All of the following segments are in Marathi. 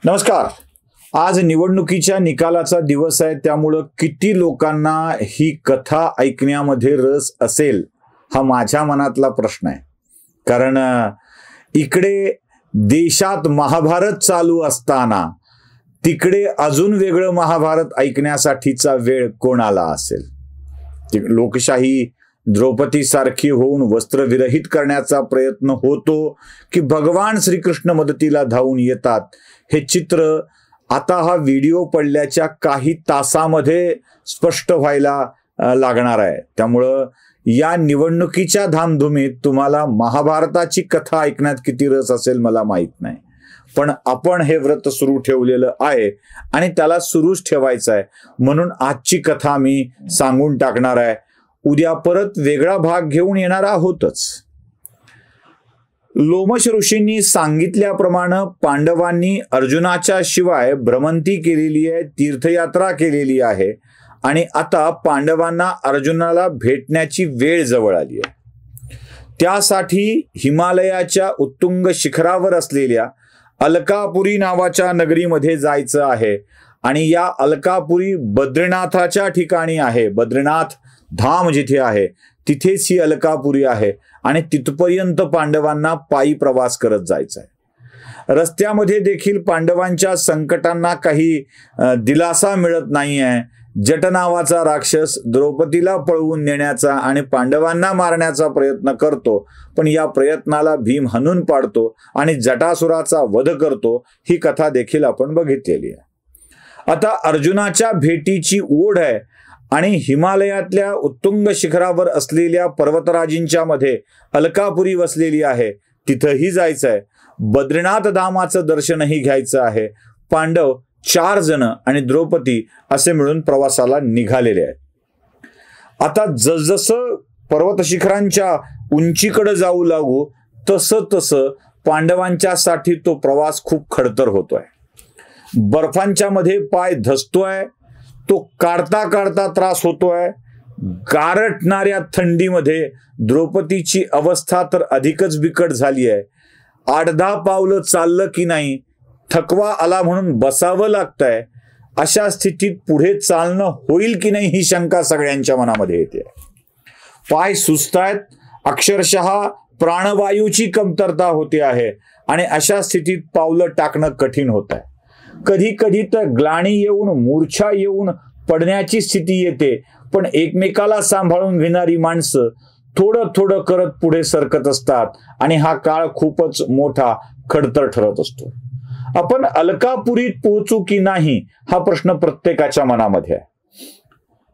नमस्कार. आज निवडणुकीच्या निकालाचा दिवस आहे, त्यामुळं किती लोकांना ही कथा ऐकण्यामध्ये रस असेल हा माझ्या मनातला प्रश्न आहे. कारण इकडे देशात महाभारत चालू असताना तिकडे अजून वेगळं महाभारत ऐकण्यासाठीचा वेळ कोणाला असेल. लोकशाही द्रौपदी सारखी होऊन वस्त्रविरहित करण्याचा प्रयत्न होतो की भगवान श्रीकृष्ण मदतीला धावून येतात, हे चित्र आता हा व्हिडिओ पडल्याच्या काही तासामध्ये स्पष्ट व्हायला लागणार आहे. त्यामुळं या निवडणुकीच्या धामधुमीत तुम्हाला महाभारताची कथा ऐकण्यात किती रस असेल मला माहित नाही, पण आपण हे व्रत सुरू ठेवलेलं आहे आणि त्याला सुरूच ठेवायचं आहे. म्हणून आजची कथा मी सांगून टाकणार आहे. उद्या परत वेगळा भाग घेऊन येणार आहोतच. लोमश ऋषींनी सांगितल्याप्रमाणे पांडवांनी अर्जुनाच्या शिवाय भ्रमंती केलेली आहे, तीर्थयात्रा केलेली आहे आणि आता पांडवांना अर्जुनाला भेटण्याची वेळ जवळ आली आहे. त्यासाठी हिमालयाच्या उत्तुंग शिखरावर असलेल्या अलकापुरी नावाच्या नगरीमध्ये जायचं आहे आणि या अलकापुरी बद्रीनाथाच्या ठिकाणी आहे. बद्रीनाथ धाम जिथे आहे तिथेच ही अलकापुरी आहे आणि तिथपर्यंत पांडवांना पायी प्रवास करत जायचा आहे. रस्त्यामध्ये देखील पांडवांच्या संकटांना काही दिलासा मिळत नाही आहे. जट नावाचा राक्षस द्रौपदीला पळवून नेण्याचा आणि पांडवांना मारण्याचा प्रयत्न करतो, पण या प्रयत्नाला भीम हाणून पाडतो आणि जटासुराचा वध करतो. ही कथा देखील आपण बघितलेली आहे. आता अर्जुनाच्या भेटीची ओढ आहे आणि हिमालयातल्या उत्तुंग शिखरावर असलेल्या पर्वतराजींच्या मध्ये अलकापुरी वसलेली आहे, तिथंही जायचं आहे. बद्रीनाथ धामाचं दर्शनही घ्यायचं आहे. पांडव 4 जण आणि द्रौपदी असे मिळून प्रवासाला निघालेले आहेत. आता जसजसं पर्वत शिखरांच्या उंचीकडे जाऊ लागू तसं तसं पांडवांच्यासाठी तो प्रवास खूप खडतर होतोय. बर्फांच्या मध्ये पाय धसतोय, तो काढता काढता त्रास होतोय. गारटणाऱ्या थंडीमध्ये द्रौपदीची अवस्था तर अधिकच बिकट झाली आहे. 8-10 पावलं चाललं की नाही, थकवा आला म्हणून बसावं लागतंय. अशा स्थितीत पुढे चालणं होईल की नाही ही शंका सगळ्यांच्या मनामध्ये येते. पाय सुस्तायत, अक्षरशः प्राणवायूची कमतरता होते आहे आणि अशा स्थितीत पावलं टाकणं कठीण होत आहे. कधी कधी तर ग्लानी येऊन मूर्छा येऊन पडण्याची स्थिती येते, पण एकमेकाला सांभाळून घेणारी माणसं थोडं थोडं करत पुढे सरकत असतात आणि हा काळ खूपच मोठा खडतर ठरत असतो. आपण अलकापुरीत पोहोचू की नाही हा प्रश्न प्रत्येकाच्या मनामध्ये आहे.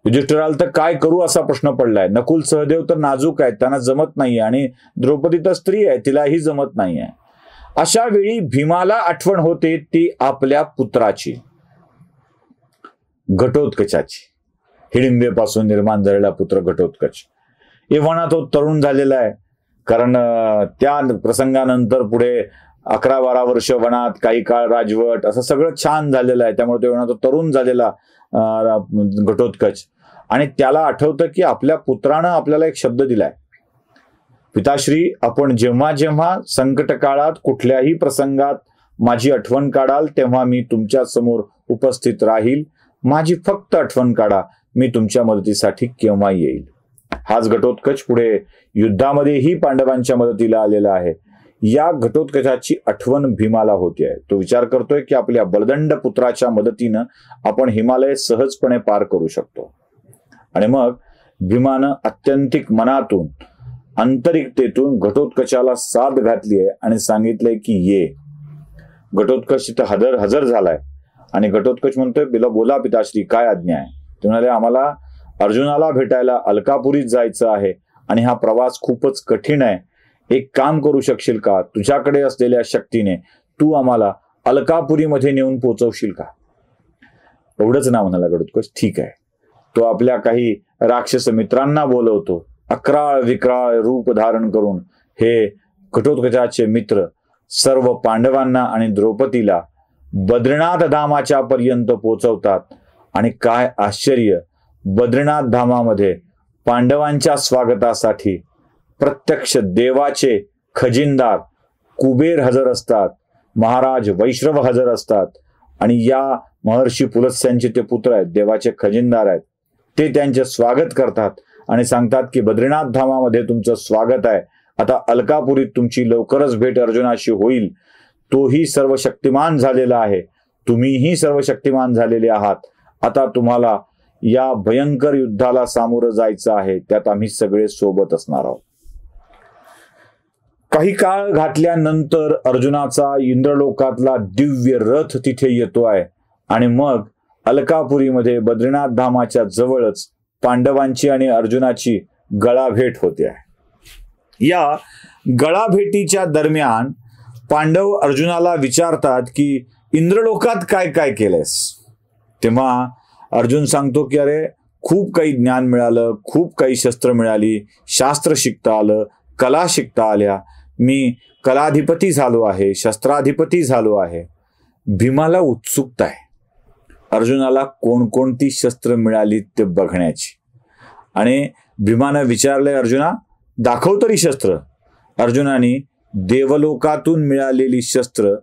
युधिष्ठिराला तर काय करू असा प्रश्न पडलाय. नकुल सहदेव तर नाजूक आहेत, त्यांना जमत नाहीये आणि द्रौपदी तर स्त्री आहे, तिलाही जमत नाहीये. अशा वेळी भीमाला आठवण होते ती आपल्या पुत्राची, घटोत्कचाची. हिडिंबेपासून निर्माण झालेला पुत्र घटोत्कच. एव्हाना तो तरुण झालेला आहे, कारण त्या प्रसंगानंतर पुढे 11-12 वर्ष वनात, काही काळ राजवट, असं सगळं छान झालेलं आहे. त्यामुळे तो तो तरुण झालेला घटोत्कच. आणि त्याला आठवतं की आपल्या पुत्रानं आपल्याला एक शब्द दिलाय, पिताश्री, आपण जेव्हा जेव्हा संकट काळात कुठल्याही प्रसंगात माझी आठवण काढाल तेव्हा मी तुमच्या समोर उपस्थित राहील. माझी फक्त आठवण काढा, मी तुमच्या मदतीसाठी केव्हा येईल. हाच घटोत्कच पुढे युद्धामध्येही पांडवांच्या मदतीला आलेला आहे. या घटोत्कचाची आठवण भीमाला होती आहे. तो विचार करतोय की आपल्या बलदंड पुत्राच्या मदतीनं आपण हिमालय सहजपणे पार करू शकतो. आणि मग भीमानं अत्यंतिक मनातून, आंतरिकतेतून घटोत्कचाला साथ घातली आहे आणि सांगितलंय की ये. घटोत्कच तिथं हजर झालाय आणि घटोत्कच म्हणतोय, बोला पिताश्री, काय आज्ञा आहे. ते म्हणाले, आम्हाला अर्जुनाला भेटायला अलकापुरीत जायचं आहे आणि हा प्रवास खूपच कठीण आहे. एक काम करू शकशील का? तुझ्याकडे असलेल्या शक्तीने तू आम्हाला अलकापुरीमध्ये नेऊन पोहोचवशील का? एवढंच ना म्हणाला घटोत्कच. ठीक आहे. तो आपल्या काही राक्षस मित्रांना बोलवतो. अक्राळ विक्राळ रूप धारण करून हे घटोत्कचाचे मित्र सर्व पांडवांना आणि द्रौपदीला बद्रीनाथ धामाच्या पर्यंत पोहोचवतात. आणि काय आश्चर्य, बद्रीनाथ धामामध्ये पांडवांच्या स्वागतासाठी प्रत्यक्ष देवाचे खजिनदार कुबेर हजर असतात. महाराज वैश्रव हजर असतात आणि या महर्षी पुलत्स्यांचे ते पुत्र आहेत, देवाचे खजिनदार आहेत, ते त्यांचे स्वागत करतात आणि सांगतात की बद्रीनाथ धामामध्ये तुमचं स्वागत आहे. आता अलकापुरीत तुमची लवकरच भेट अर्जुनाशी होईल. तोही सर्वशक्तिमान झालेला आहे, तुम्हीही सर्वशक्तिमान झालेले आहात. आता तुम्हाला या भयंकर युद्धाला सामोरं जायचं आहे, त्यात आम्ही सगळे सोबत असणार आहोत. काही काळ घातल्यानंतर अर्जुनाचा इंद्रलोकातला दिव्य रथ तिथे येतो आहे आणि मग अलकापुरीमध्ये बद्रीनाथ धामाच्या जवळच पांडवांची आणि अर्जुनाची गळाभेट होते आहे. या गळाभेटीच्या दरम्यान पांडव अर्जुनाला विचारतात की इंद्रलोकात काय काय केलंयस. तेव्हा अर्जुन सांगतो की अरे खूप काही ज्ञान मिळालं, खूप काही शस्त्र मिळाली, शास्त्र शिकता आलं, कला शिकता आल्या, मी कलाधिपती झालो आहे, शस्त्राधिपती झालो आहे. भीमाला उत्सुकता आहे अर्जुनाला कोणकोणती शस्त्र मिळाली ते बघण्याची. आणि भीमानं विचारलंय, अर्जुना दाखव तरी शस्त्र. अर्जुनाने देवलोकातून मिळालेली शस्त्र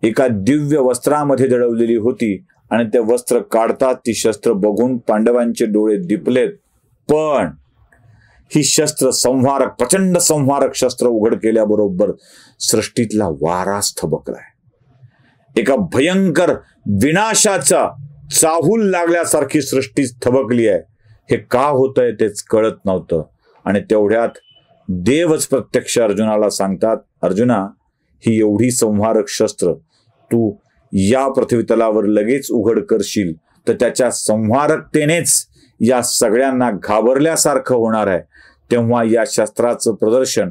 एका दिव्य वस्त्रामध्ये दडवलेली होती आणि ते वस्त्र काढतात ती शस्त्र बघून पांडवांचे डोळे दिपलेत. पण ही शस्त्र संहारक, प्रचंड संहारक शस्त्र उघड केल्याबरोबर सृष्टीतला वाराच थबकलाय. एका भयंकर विनाशाचा चाहूल लागल्यासारखी सृष्टी थबकली आहे. हे का होतंय तेच कळत नव्हतं आणि तेवढ्यात देवच प्रत्यक्ष अर्जुनाला सांगतात, अर्जुना ही एवढी संहारक शस्त्र तू या पृथ्वीतलावर लगेच उघड करशील तर त्याच्या संहारकतेनेच या सगळ्यांना घाबरल्यासारखं होणार आहे. तेव्हा या शस्त्राचं प्रदर्शन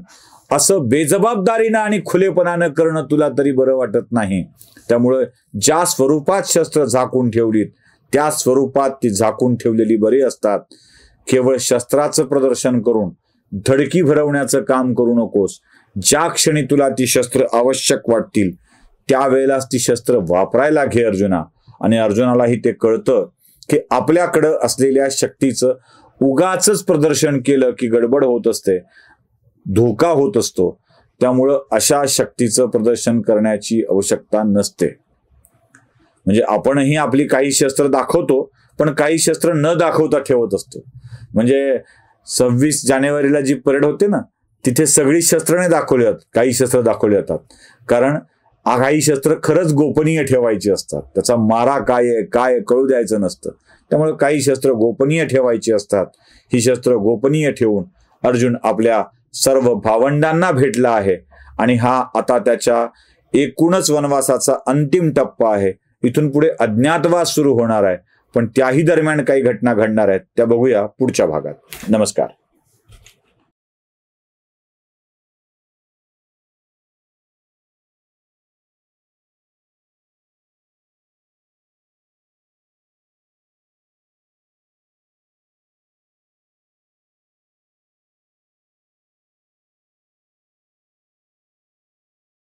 असं बेजबाबदारीनं आणि खुलेपणानं करणं तुला तरी बरं वाटत नाही. त्यामुळे ज्या स्वरूपात शस्त्र झाकून ठेवलीत त्या स्वरूपात ती झाकून ठेवलेली बरी असतात. केवळ शस्त्राचं प्रदर्शन करून धडकी भरवण्याचं काम करू नकोस. ज्या क्षणी तुला ती शस्त्र आवश्यक वाटतील त्यावेळेलाच ती शस्त्र वापरायला घे अर्जुना. आणि अर्जुनालाही ते कळतं की आपल्याकडं असलेल्या शक्तीचं उगाचच प्रदर्शन केलं की गडबड होत असते, धोका होत असतो. त्यामुळं अशा शक्तीचं प्रदर्शन करण्याची आवश्यकता नसते. म्हणजे आपणही आपली काही शस्त्र दाखवतो पण काही शस्त्र न दाखवता ठेवत असतो. म्हणजे 26 जानेवारीला जी परेड होते ना तिथे सगळी शस्त्र नाही दाखवली जातात, काही शस्त्र दाखवली जातात. कारण काही शस्त्र खरंच गोपनीय ठेवायची असतात, त्याचा मारा काय आहे काय कळू द्यायचं नसतं. त्यामुळे काही शस्त्र गोपनीय ठेवायची असतात. ही शस्त्र गोपनीय ठेवून अर्जुन आपल्या सर्व भावंडांना भेटला आहे आणि हा आता त्याच्या एकूणच वनवासाचा अंतिम टप्पा आहे. इथून पुढे अज्ञातवास सुरू होणार आहे, पण त्याही दरम्यान काही घटना घडणार आहेत त्या बघूया पुढच्या भागात. नमस्कार.